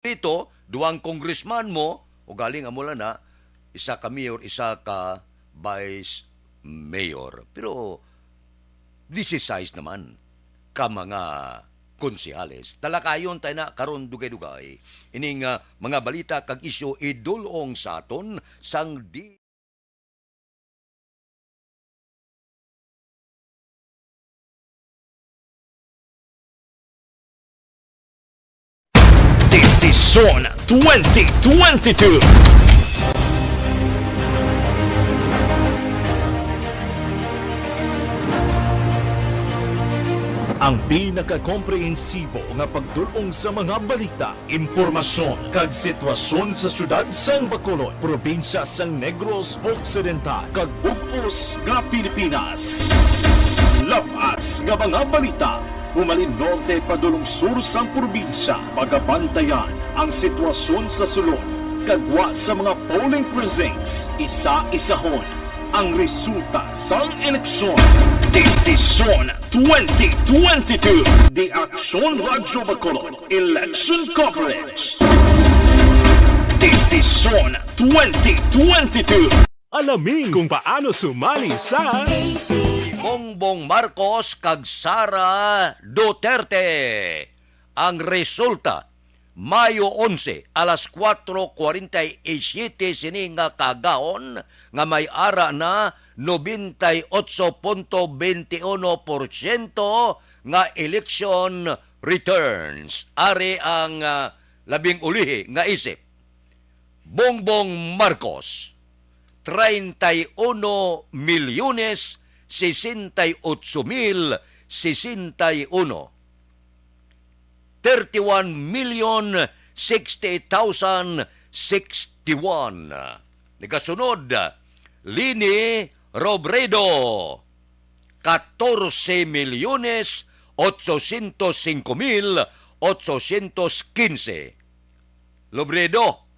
Dito, duwang congressman mo, o galing amula na, isa ka mayor, isa ka vice mayor. Pero, this is size naman ka mga konsihales. Talakayon tayo na karon dugay-dugay. Ining mga balita kag isyo idulong sa aton sang di Desisyon 2022. Ang pinaka-komprehensibo nga pagdulong sa mga balita, impormasyon kag sitwasyon sa syudad sang Bacolod, probinsya sang Negros Occidental kag bug-os nga Pilipinas. Labas nga mga balita, humalin norte padulong sur sang probinsya, pagabantayan ang sitwasyon sa sulod, kagwa sa mga polling precincts, isa-isahon ang resulta sang eleksyon. Desisyon 2022. The Aksyon Radyo Bacolod Election Coverage. Desisyon 2022. Alamin kung paano sumali sa Bongbong Marcos kag Sara Duterte. Ang resulta, Mayo 11, alas 4:47 sini nga kagaon nga may ara na 98.21% nga election returns. Ari ang labing ulihi nga isip. Bongbong Marcos, 31 milyones 68,061. 31,068,061. Nagasunod, Lini Robredo, 14,805,815. Robredo,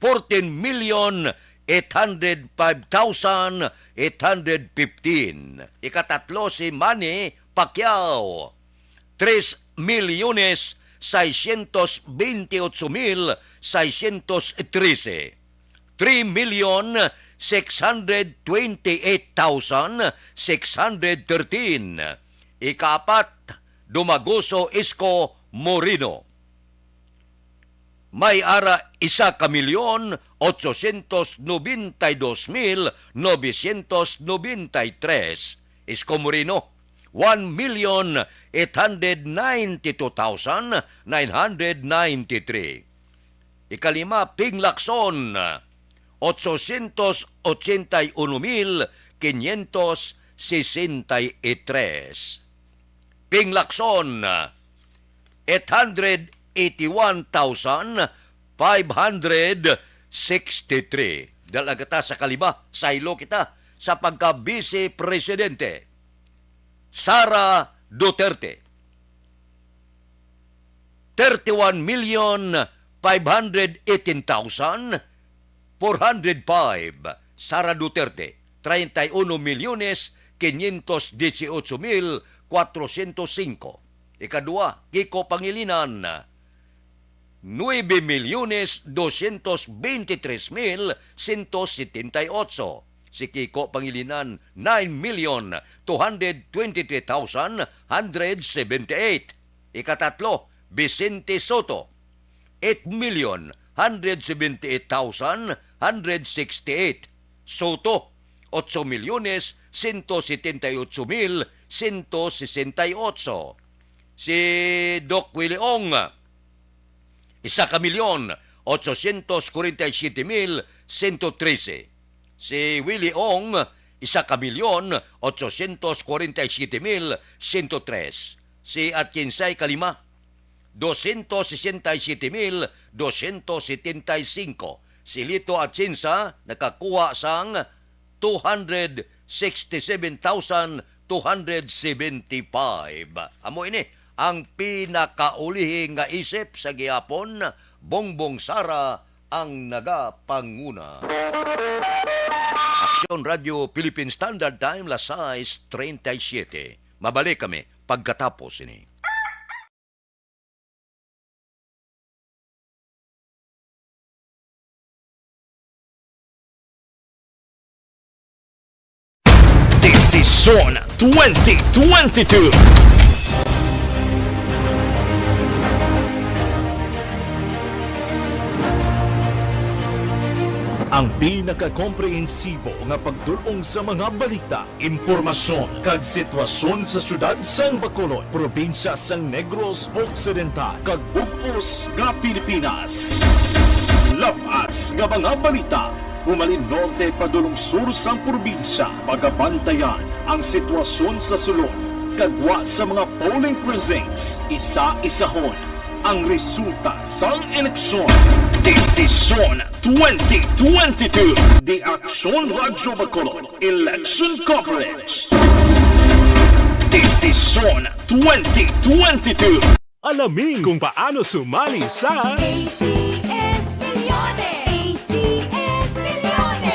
14,805,815. Ikatatlo si Manny Pacquiao, 3,628,613. 3,628,613. Ikapat, Dumaguso Isko Moreno. May ara 1,892,993. Isko Moreno, 1,892,993. Ikalima, Ping Lacson, 881,563. Ping Lacson, 881,563. Dalagata sa kalima, saylo kita sa pagka-vice presidente. Sara Duterte, 31,518,405. Sara Duterte, 31,518,405. Ikadua, Kiko Pangilinan, 9,223,178. Si Kiko Pangilinan, 9,223,178. Ikatatlo, Vicente Soto, 8,178,168. Soto, 8,178,168. Si Doc Willie Ong, 1,847,113. Si Willie Ong, 1,847,103. Si Atkinsay Kalima, 267,275. Si Lito Atkinsa nakakuha sang 267,275. Amo ini ang pinakaulihi nga isip sa gihapon, Bongbong Sara ang nagapanguna. Aksyon Radio Philippine Standard Time, las 6:37. Mabalik kami pagkatapos ini. Desisyon 2022. Ang pinakakomprehensibo nga pagdulong sa mga balita, impormasyon kag sitwasyon sa syudad sang Bacolod, probinsya sang Negros Occidental, kag bug-os nga Pilipinas. Labas nga mga balita, humalin norte padulong sur sang probinsya, pagabantayan ang sitwasyon sa sulod, kagwa sa mga polling precincts, isa-isahon ang resulta sang eleksyon. Desisyon 2022. The Aksyon Radyo Bacolod Election Coverage. Desisyon 2022. Alamin kung paano sumali sa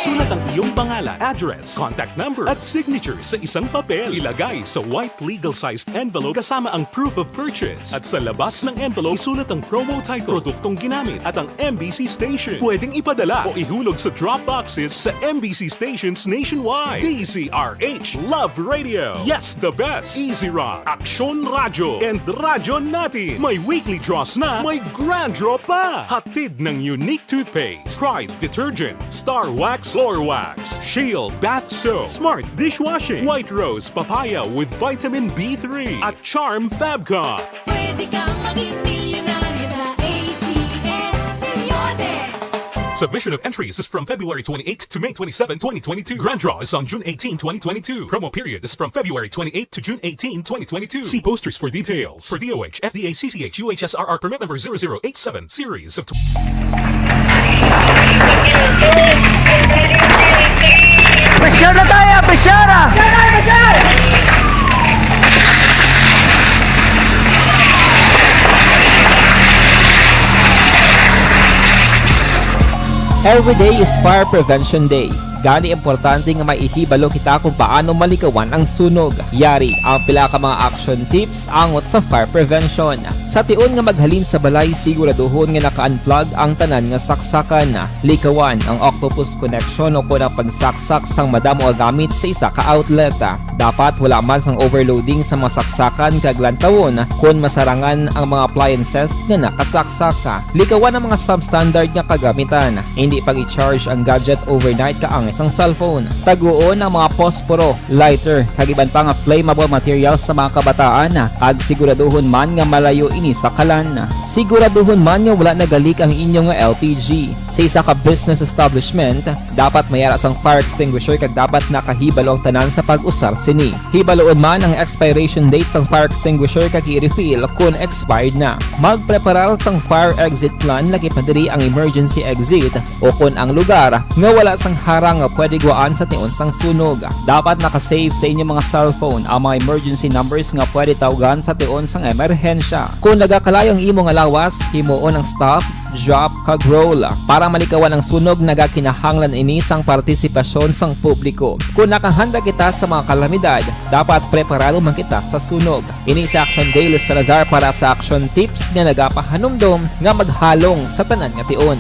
isulat ang iyong pangalan, address, contact number at signature sa isang papel. Ilagay sa white legal-sized envelope kasama ang proof of purchase. At sa labas ng envelope, isulat ang promo title, produktong ginamit at ang MBC station. Pwedeng ipadala o ihulog sa drop boxes sa MBC stations nationwide. DZRH Love Radio. Yes, the best. Easy Rock, Aksyon Radyo, and Radyo Natin. May weekly draws na, may grand draw pa. Hatid ng unique toothpaste, Pride Detergent, Star Wax Floor Wax, Shield Bath Soap, Smart Dishwashing, White Rose Papaya with Vitamin B3 at Charm Fabcon. Pwede kang maging milyonaryo sa ACS Milyones. Submission of entries is from February 28 to May 27, 2022. Grand draw is on June 18, 2022. Promo period is from February 28 to June 18, 2022. See posters for details. For DOH, FDA, CCH, UHSRR permit number 0087, series of... Pressure na tayo! Pressure na! Every day is Fire Prevention Day. Gani importante nga maihibalo kita kung paano malikawan ang sunog. Yari ang pila ka mga action tips angot sa fire prevention. Sa tion nga maghalin sa balay, siguraduhon nga naka-unplug ang tanan nga saksakan. Likawan ang octopus connection o kung ang pagsaksak sang madamo nga gamit sa isa ka outlet. Dapat wala man sang overloading sa mga saksakan kag lantawon kung masarangan ang mga appliances nga nakasaksaka. Likawan ang mga substandard nga kagamitan. Hindi pag i-charge ang gadget overnight kaang isang cellphone. Taguon ang mga posporo, lighter, kag iban pa nga flammable materials sa mga kabataan. Kag siguraduhon man nga malayo ini sa kalan. Siguraduhon man nga wala nagalik ang inyong LPG. Sa isa ka business establishment, dapat mayara sang fire extinguisher kag dapat nakahibalo ang tanan sa pag-usar sini. Hibaloon man ang expiration date sang fire extinguisher kag i-refill kung expired na. Magpreparar sang fire exit plan laki padiri ang emergency exit o kung ang lugar nga wala sang harang nga pwede guwaan sa tion sang sunog. Dapat nakasave sa inyong mga cellphone ang mga emergency numbers nga pwede tawagan sa tion sang emerhensya. Kung nagakalayo ang imong lawas, himuon ang stop, drop, kag roll. Para malikawan ang sunog, nagakinahanglan ini sang partisipasyon sang publiko. Kung nakahanda kita sa mga kalamidad, dapat preparado man kita sa sunog. Ini sa Action Daily Salazar para sa action tips nga nagapahanumdom nga maghalong sa tanan nga tion.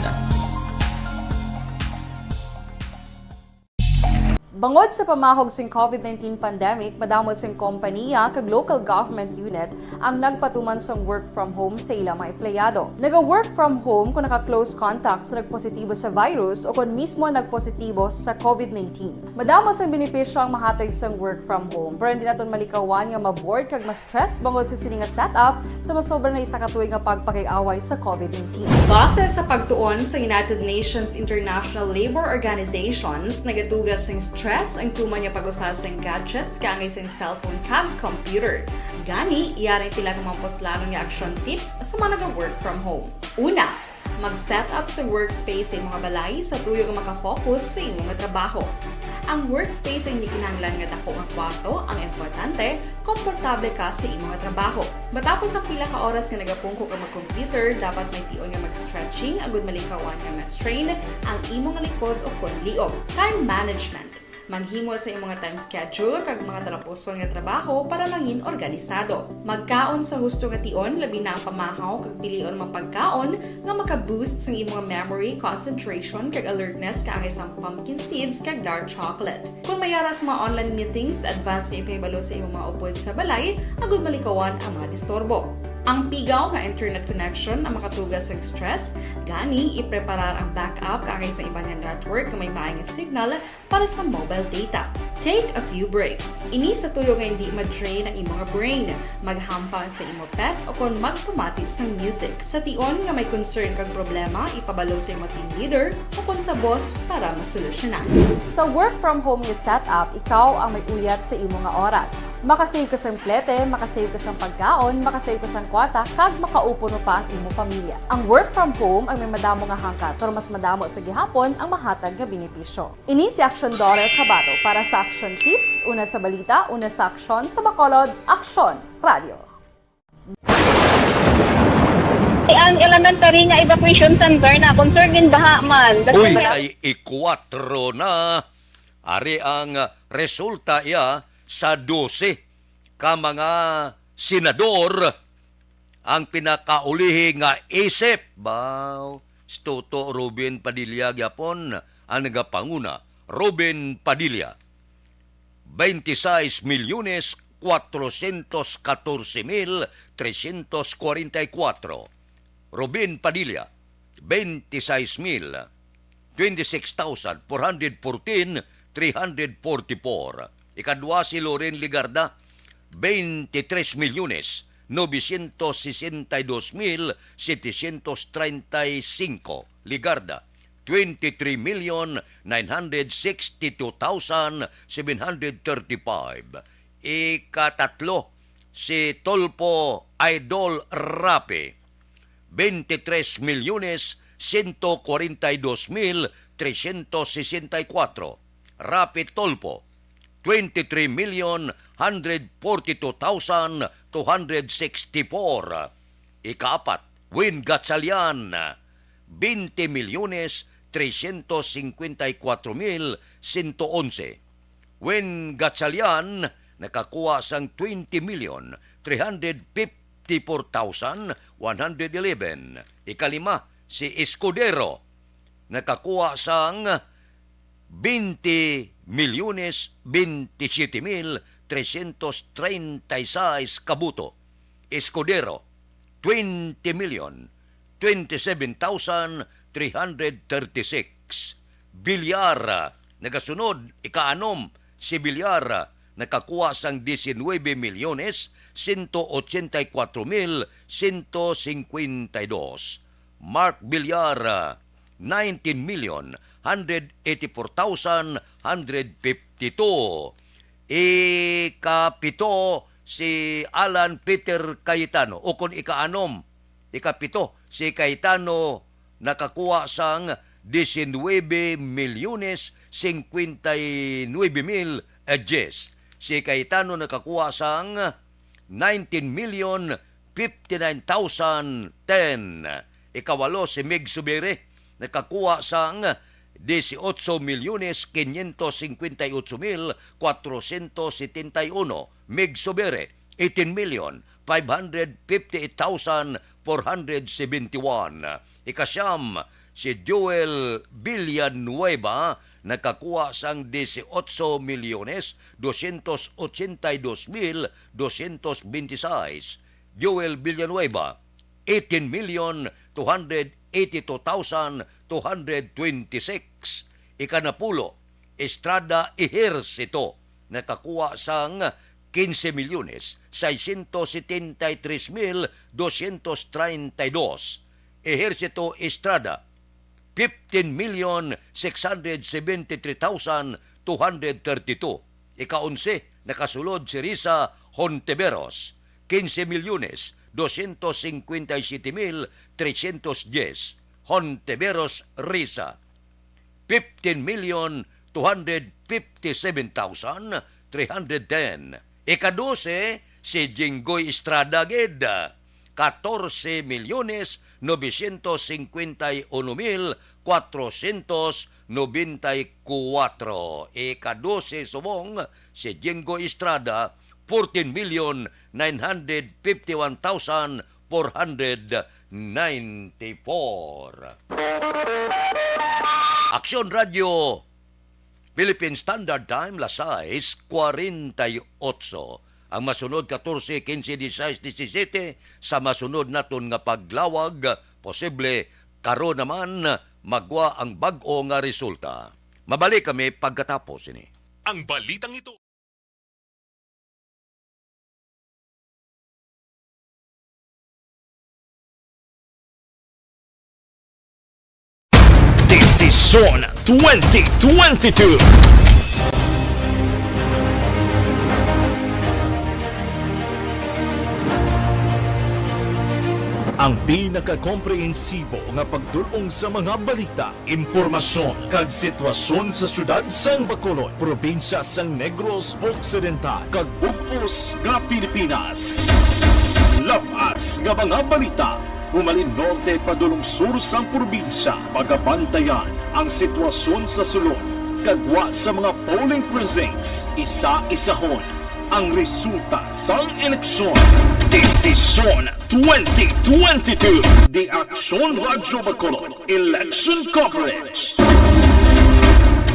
Bangod sa pamahog sing COVID-19 pandemic, madamo sing kompanya kag local government unit ang nagpatuman sang work from home sa ilang mga empleyado. Naga-work from home kung naka-close contact sa nagpositibo sa virus o kung mismo nagpositibo sa COVID-19. Madamo sang benepisyo ang mahatag sang work from home, pero hindi naton malikawan nga ma-bored kag ma-stress bangod sa sini nga setup sa masobra na isa ka tuig nga pagpakiaway sa COVID-19. Base sa pagtuon sa United Nations International Labor Organizations, nagatugas sing stress ang tuman niya pag-usar sa gadgets kaangay sa cellphone kag computer. Gani, iyarin tila ng mga poslanong nga action tips sa mga nag-work from home. Una, mag-set up sa workspace sa mga balay sa tuyo nga makafocus sa imong trabaho. Ang workspace ay hindi kinahanglan nga dako nga kwarto, ang importante, komportable ka sa imong trabaho. Matapos ang pila ka oras nga nagapungko ka mag-computer, dapat may tion nga mag-stretching agud malikawan nga ma-strain ang imong likod o kon liog. Time management. Maghimo sa imong time schedule kag mga talapuson nga trabaho para langin organisado. Magkaon sa husto nga tion, labi na ang pamahaw kag pilion mga pagkaon nga maka-boost sa imong memory, concentration kag alertness kaangay sa pumpkin seeds kag dark chocolate. Kung mayara sa mga online meetings, advance na ipahibalo sa imong mga upod sa balay, agud malikawan ang mga disturbo. Ang pigaw nga internet connection ang makatugas sa stress, gani ipreparar ang backup kaangay sa ibang nga network nga may maayong signal para sa mobile data. Take a few breaks. Ini sa tuyo nga hindi ma-drain ang imong brain, maghampang sa imong pet o kung magpamati sa music. Sa tion nga may concern kag problema, ipabalo sa imong team leader o kung sa boss para masolusyonan. Sa work from home nga setup, ikaw ang may uyat sa imong nga oras. Makasave ka sa plete, makasave ka sa pagkaon, makasave ka sa kwarta, kag makaupo no pa ang imong pamilya. Ang work from home ay may madamo nga hangkat, pero mas madamo sa gihapon ang mahatag nga benepisyo. Ini si Aksyon Kabato para sa Action Tips, una sa balita, una sa aksyon sa Bacolod, Aksyon Radio. Ang elementary nga evacuation center na concern din baha man. Uy, ay ikwatro na. Ari ang resulta iya sa 12 ka mga senador ang pinakaulihi nga isip. Baw, Stoto Robin Padilla gyapon ang nagapanguna. Robin Padilla. 26,414,344. Robin Padilla, 26,414,344. Ikadwa si Loren Ligarda, 23,962,735. Ligarda, 23,962,735. Ikatatlo, si Tolpo Idol Rape, 23,142,364. Rape Tolpo, 23,142,264. Ikaapat, Win Gatchalian, 20,354,111. Win Gatchalian nakakuha sang 20,354,111. Ikalima, si Escudero nakakuha sang 20,027,336 kabuto. Escudero, 20,027,336. Bilyar, nagasunod, ikaanom, si Bilyar, nakakuha sang 19,184,152. Mark Bilyar, 19,184,152. Ikapito, si Alan Peter Cayetano. O kung ikaanom, ikapito, si Cayetano nakakuha sang 19,059,010. Si Cayetano nakakuha sang 19,059,010. Ikawalo, si Meg Subire nakakuha sang 18,658,471. Meg Subire, 18,558,471. Ikasyam, si Joel Villanueva nakakuha sang 18,282,226. Joel Villanueva, 18,282,226. Ikanapulo, Estrada Ejercito nakakuha sang 15,673,232. Ejercito Estrada, 15,673,232. Ika-11, nakasulod si Risa Hontiveros, 15,257,310. Hontiveros Risa, 15,257,310. Ika-12, si Jinggoy Estrada Geda, 14,900,000 Ika-12 subong si Jengo Estrada 14,951,494. Aksyon Radio Philippine Standard Time, las 6:48. Ang masunod 14, 15, 16, 17 sa masunod naton nga paglawag, posible karon naman magwa ang bag-o nga resulta. Mabalik kami pagkatapos ini. Ang balitang ito. Desisyon 2022. Ang pinakakomprehensibo nga pagdulong sa mga balita, impormasyon kag sitwasyon sa syudad sang Bacolod, probinsya sang Negros Occidental, kag bug-os nga Pilipinas. Labas nga mga balita, humalin norte padulong sur sang probinsya, pagabantayan ang sitwasyon sa sulod, kagwa sa mga polling precincts, isa-isahon ang resulta sang eleksyon. Desisyon 2022. The Aksyon Radio Bacolod Election Coverage.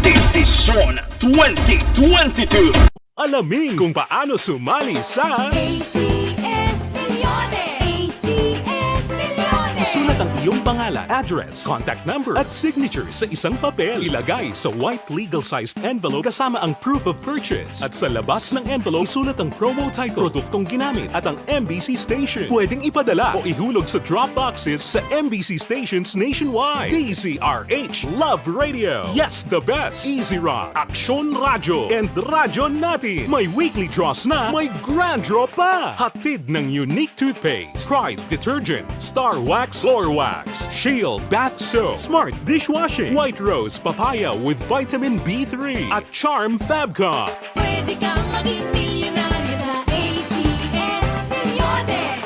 Desisyon 2022. Alamin kung paano sumali sa ACS Milyones! ACS Milyones! Isulat ang iyong pangalan, address, contact number at signature sa isang papel. Ilagay sa white legal-sized envelope kasama ang proof of purchase. At sa labas ng envelope, isulat ang promo title, produktong ginamit at ang MBC station. Pwedeng ipadala o ihulog sa drop boxes sa MBC stations nationwide. DZRH Love Radio. Yes, the best. Easy Rock, Aksyon Radio, and Radyo Natin. May weekly draws na, may grand draw pa. Hatid ng unique toothpaste, Pride Detergent, Star Wax Floor Wax, Shield Bath Soap, Smart Dishwashing, White Rose Papaya with Vitamin B3, at Charm Fabcon. Pwede kang maging milyonaryo sa ACS Milyones!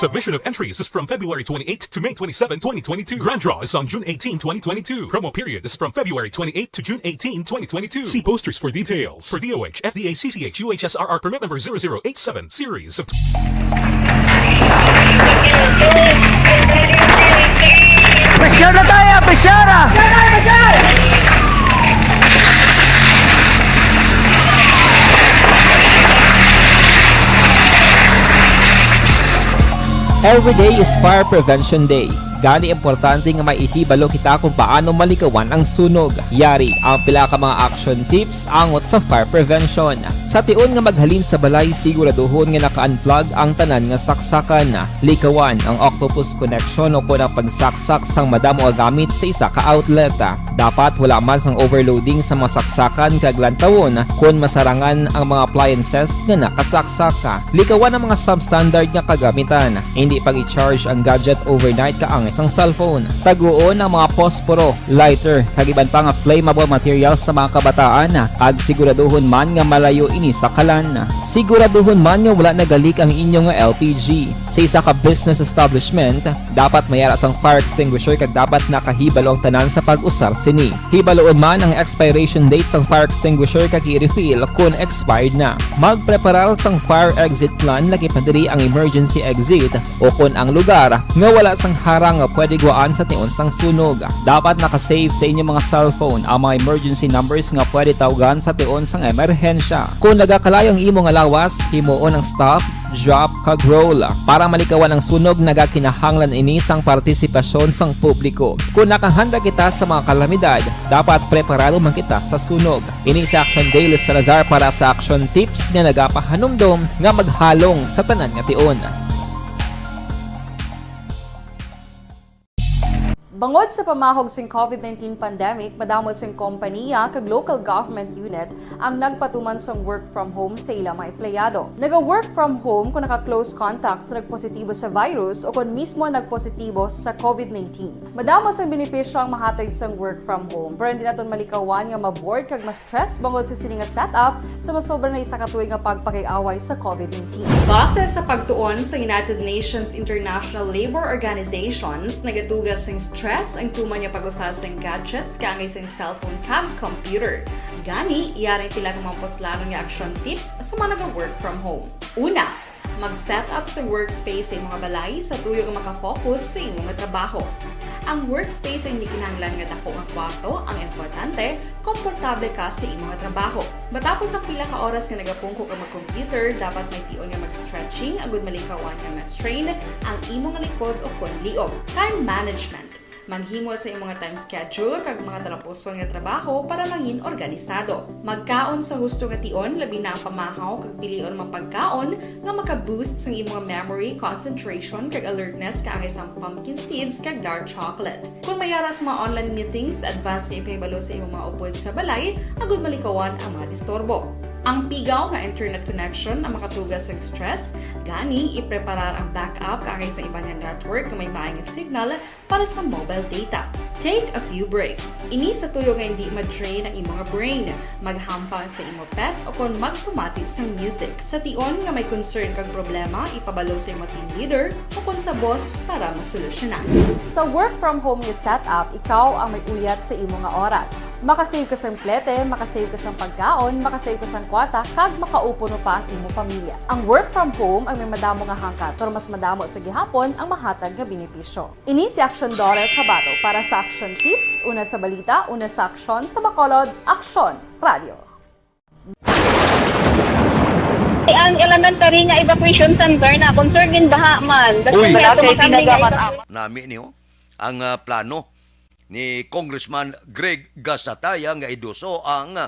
Submission of entries is from February 28 to May 27, 2022. Grand draw is on June 18, 2022. Promo period is from February 28 to June 18, 2022. See posters for details. For DOH, FDA, CCH, UHSRR permit number 0087, series of... Besyara tayo! Besyara! Every day is Fire Prevention Day. Gani importante nga maihibalo kita kung paano malikawan ang sunog. Yari ang pila ka mga action tips angot sa fire prevention. Sa tion nga maghalin sa balay, siguraduhon nga naka-unplug ang tanan nga saksakan. Likawan ang octopus connection o kung ang pagsaksak sang madamo nga gamit sa isa ka outlet. Dapat wala man sang overloading sa mga saksakan kag lantawon kung masarangan ang mga appliances nga nakasaksaka. Likawan ang mga substandard nga kagamitan. Hindi pag i-charge ang gadget overnight kaang isang cellphone. Taguon ang mga posporo, lighter, kag iban pa nga flammable materials sa mga kabataan. Ag siguraduhon man nga malayo ini sa kalan. Siguraduhon man nga wala nagalik ang inyong nga LPG. Sa isa ka business establishment, dapat mayara sang fire extinguisher kag dapat nakahibalo ang tanan sa pag-usar sini. Hibaloon man ang expiration date sang fire extinguisher kag i-refill kung expired na. Magpreparar sang fire exit plan lagi pa diri ang emergency exit o kung ang lugar nga wala sang harang nga pwede guwaan sa tion sang sunog. Dapat nakasave sa inyong mga cellphone ang mga emergency numbers nga pwede tawagan sa tion sang emerhensya. Kung nagakalayo ang imong lawas, himuon ang stop, drop, kag roll. Para malikawan ang sunog, nagakinahanglan ini sang partisipasyon sang publiko. Kung nakahanda kita sa mga kalamidad, dapat preparado man kita sa sunog. Ini sa Action Daily Salazar para sa action tips nga nagapahanumdom nga maghalong sa tanan nga tion. Bangod sa pamahog sing COVID-19 pandemic, madamo sing kompanya kag local government unit ang nagpatuman sang work from home sa ilang mga empleyado. Naga-work from home kung naka-close contact sa nagpositibo sa virus o kung mismo nagpositibo sa COVID-19. Madamo sang benepisyo ang mahatag sang work from home, pero hindi naton malikawan nga ma-bored kag ma-stress bangod sa sini nga setup sa masobra na isa ka tuig nga pagpakiaway sa COVID-19. Base sa pagtuon sa United Nations International Labor Organizations, nagatugas sing stress ang tuman niya pag-usar sa gadgets kangay sa cellphone kag computer. Gani, iyaring pila ng mga poslano nga action tips sa mga nag-work from home. Una, mag-set up sa workspace sa imong balay sa tuyo nga makafocus sa imong trabaho. Ang workspace ay hindi kinahanglan nga dako nga kwarto, ang importante, komportable ka sa imong trabaho. Matapos ang pila ka oras nga nagapungko ka mag-computer, dapat may tion nga mag-stretching agud malikawan nga ma-strain ang imong likod o kon liog. Time management. Maghimo sa imong time schedule kag mga talapuson nga trabaho para maging organisado. Magkaon sa husto nga tion, labi na ang pamahaw kag pilion mang pagkaon nga maka-boost sa imong memory, concentration kag alertness kaangay sa pumpkin seeds kag dark chocolate. Kung mayara sa mga online meetings, advance nga ipahibalo sa imong mga upod sa balay, agud malikawan ang mga disturbo. Ang pigaw nga internet connection ang makatugas sa stress, gani ipreparar ang backup kaangay sa ibang network na may maayong signal para sa mobile data. Take a few breaks. Ini sa tuyo nga hindi ma-drain ang imong brain, maghampang sa imong pet o kon magpumatid sa music. Sa tion nga may concern kag problema, ipabalo sa imong team leader o kon sa boss para masolusyonan. Sa work from home nga setup, ikaw ang may uyat sa imong nga oras. Makasave ka sa plete, makasave ka sa pagkaon, makasave ka sa kwata, kag makaupo no pa ang imong pamilya. Ang work from home ay may madamo nga hangkat, pero mas madamo sa gihapon ang mahatag nga benepisyo. Ini si Aksyon Kabato para sa Action Tips, una sa balita, una sa aksyon sa Bacolod, Aksyon Radio. Ang elementary nga evacuation center na concern din baha man. Uy! Nami niyo ang plano ni Congressman Greg Gasataya nga iduso ang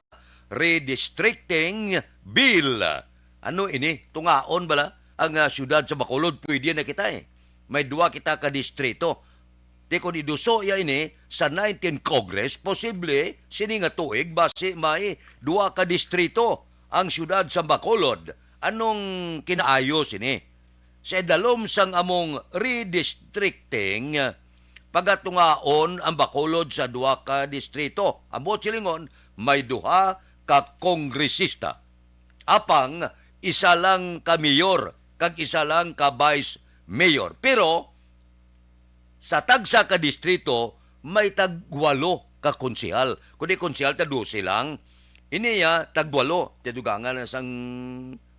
redistricting bill. Ano ini? Tungaon bala ang syudad sa Bacolod, pwede na kita May duwa kita ka distrito. Di kung iduso ya ini sa 19 Congress, posible sini nga tuig base may duwa ka distrito ang syudad sa Bacolod. Anong kinaayos ini? Sa idalom sang among redistricting, pagatungaon ang Bacolod sa duwa ka distrito. Amo silingon, may duha ka kongresista. Apang isa lang ka mayor, kag isa lang ka vice mayor. Pero sa tagsa ka distrito, may tagwalo ka konsehal. Kundi konsehal, tadusi lang. Iniya, tagwalo. Tidugangan na sang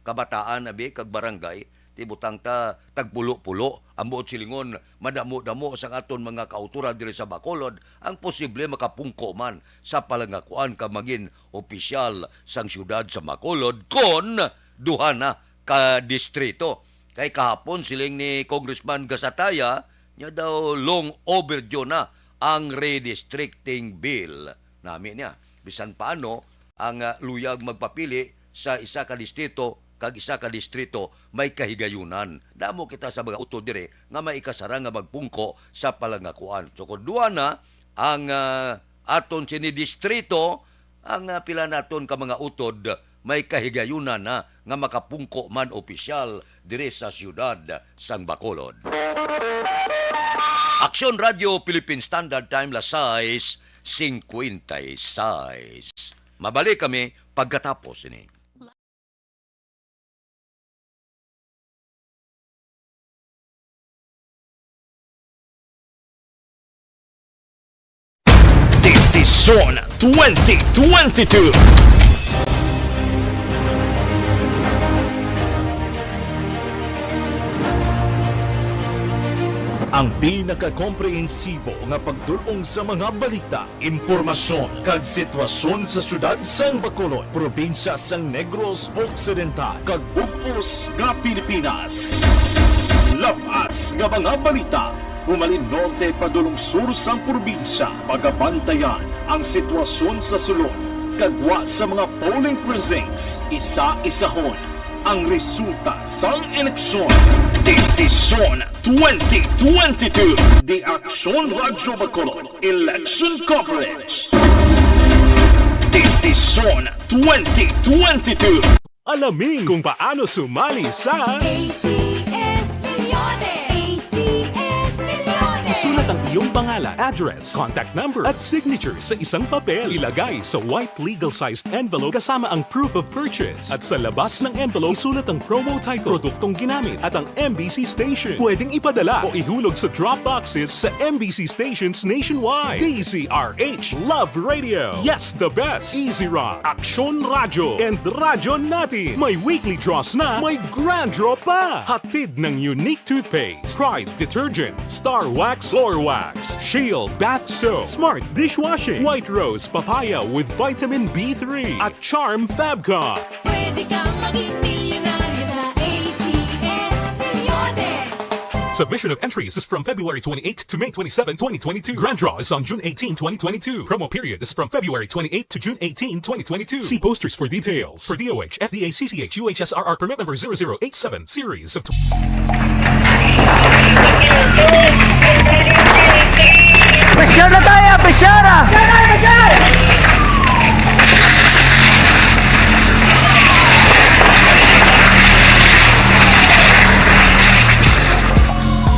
kabataan, kag barangay. Tibutang ta, tagpulo-pulo. Ang buot silingon, madamo-damo sang aton mga kautura diri sa Bacolod, ang posible makapungko man sa palangakuan ka maging opisyal sang syudad sa Bacolod kon duha na ka distrito. Kay kahapon siling ni Congressman Gasataya, niya daw long overdue na ang redistricting bill. Namin niya, bisan paano ang luyag magpapili sa isa ka distrito kag isa ka distrito may kahigayunan. Damo kita sa mga utod dire nga may ikasara nga magpungko sa palangakuan. So kung duwa na ang aton sini distrito, ang pila naton ka mga utod may kahigayunan na nga makapungko man opisyal dire sa siyudad sang Bacolod. Aksyon Radio Philippine Standard Time la 6:56. Mabalik kami pagkatapos ini. Desisyon 2022. Ang pinaka-komprehensibo nga pagdulong sa mga balita, impormasyon kag sitwasyon sa syudad sang Bacolod, probinsya sang Negros Occidental kag bug-os nga Pilipinas. Labas nga mga balita, humalin norte padulong sur sang probinsya, pagabantayan ang sitwasyon sa sulod, kagwa sa mga polling precincts, isa-isahon ang resulta sang eleksyon. Desisyon 2022. The Aksyon Radyo Bacolod Election Coverage. Desisyon 2022. Alamin kung paano sumali sa ACS-Milyones! ACS-Milyones! Isulat ang iyong pangalan, address, contact number at signature sa isang papel. Ilagay sa white legal-sized envelope kasama ang proof of purchase. At sa labas ng envelope, isulat ang promo title, produktong ginamit at ang MBC station. Pwedeng ipadala o ihulog sa drop boxes sa MBC stations nationwide. DZRH Love Radio. Yes, the best. Easy Rock, Aksyon Radyo, and Radyo Natin. May weekly draws na, may grand draw pa. Hatid ng unique toothpaste, Pride Detergent, Star Wax Floor Wax, Shield Bath Soap, Smart Dishwashing, White Rose Papaya with Vitamin B3, at Charm Fabcon. Pwede kang maging milyonaryo sa ACS-Milyones! Submission of entries is from February 28 to May 27, 2022. Grand draw is on June 18, 2022. Promo period is from February 28 to June 18, 2022. See posters for details. For DOH, FDA, CCH, UHSRR permit number 0087, series of... Pressure na tayo, pressure!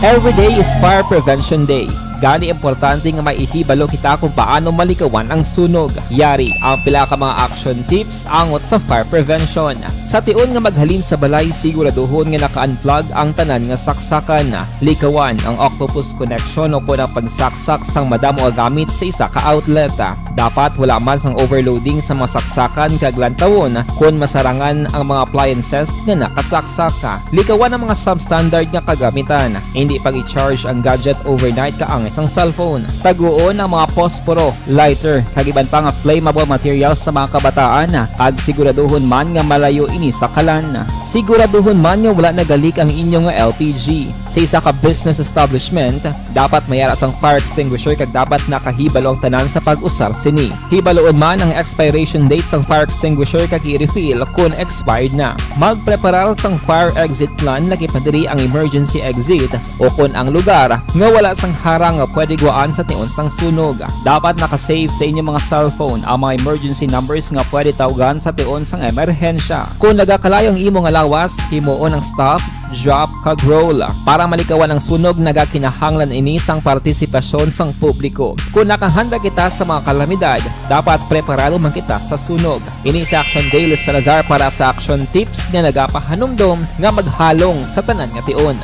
Every day is Fire Prevention Day. Gani importante nga maihibalo kita kung paano malikawan ang sunog. Yari ang pila ka mga action tips angot sa fire prevention. Sa tion nga maghalin sa balay, siguraduhon nga naka-unplug ang tanan nga saksakan. Likawan ang octopus connection o kung ang pagsaksak sang madamo nga gamit sa isa ka outlet. Dapat wala man sang overloading sa mga saksakan kag lantawon kung masarangan ang mga appliances nga nakasaksaka. Likawan ang mga substandard nga kagamitan. Hindi pag i-charge ang gadget overnight kaang isang cellphone. Taguon ang mga posporo, lighter, kag iban pa nga flammable materials sa mga kabataan. Kag siguraduhon man nga malayo ini sa kalan. Siguraduhon man nga wala nagalik ang inyong LPG. Sa isa ka business establishment, dapat mayara sang fire extinguisher kag dapat nakahibalo ang tanan sa pag-usar sini. Hibaloon man ang expiration date sang fire extinguisher kag i-refill kung expired na. Magpreparar sang fire exit plan lagi padiri ang emergency exit o kung ang lugar nga wala sang harang nga pwede guaan sa tion sang sunog. Dapat nakasave sa inyong mga cellphone ang mga emergency numbers nga pwede tawagan sa tion sang emerhensya. Kung nagakalayo ang imong lawas, himuon ang stop, drop, kag roll. Para malikawan ang sunog, nagakinahanglan ini sang partisipasyon sang publiko. Kung nakahanda kita sa mga kalamidad, dapat preparado man kita sa sunog. Ini sa Action Daily Salazar para sa action tips nga nagapahanumdom nga maghalong sa tanan nga tion.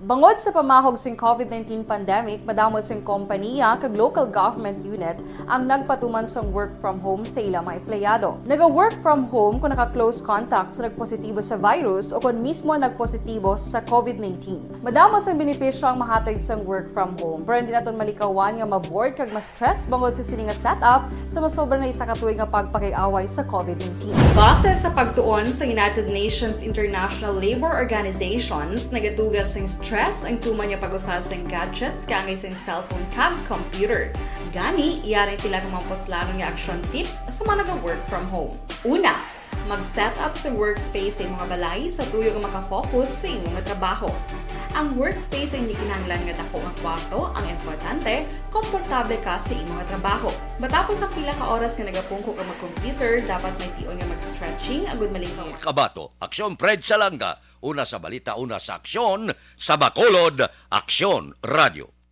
Bangod sa pamahog sing COVID-19 pandemic, madamo sing kompanya kag local government unit ang nagpatuman sang work from home sa ilang mga empleyado. Naga-work from home kung naka-close contact sa nagpositibo sa virus o kung mismo nagpositibo sa COVID-19. Madamo sang benepisyo ang mahatag sang work from home, pero hindi naton malikawan nga ma-bored kag ma-stress bangod sa sini nga setup sa masobra na isa ka tuig nga pagpakiaway sa COVID-19. Base sa pagtuon sa United Nations International Labour Organizations, nagatugas sing stress ang tuman niya pag-usar sa gadgets kangay sa cellphone kag computer. Gani, iyarin tila ng mga poslanong nga action tips sa mga nag-work from home. Una, mag-set up sa workspace sa mga balay sa tuyo nga makafocus sa inyong trabaho. Ang workspace ay hindi kinahanglan nga dako nga kwarto, ang importante, komportable ka sa imong trabaho. Matapos ang pila ka oras nga nagapungko ka mag-computer, dapat may tion nga mag-stretching agud malikaw. Kabato, Aksyon Fred Salanga. Una sa balita, una sa aksyon, sa Bacolod, Aksyon Radio.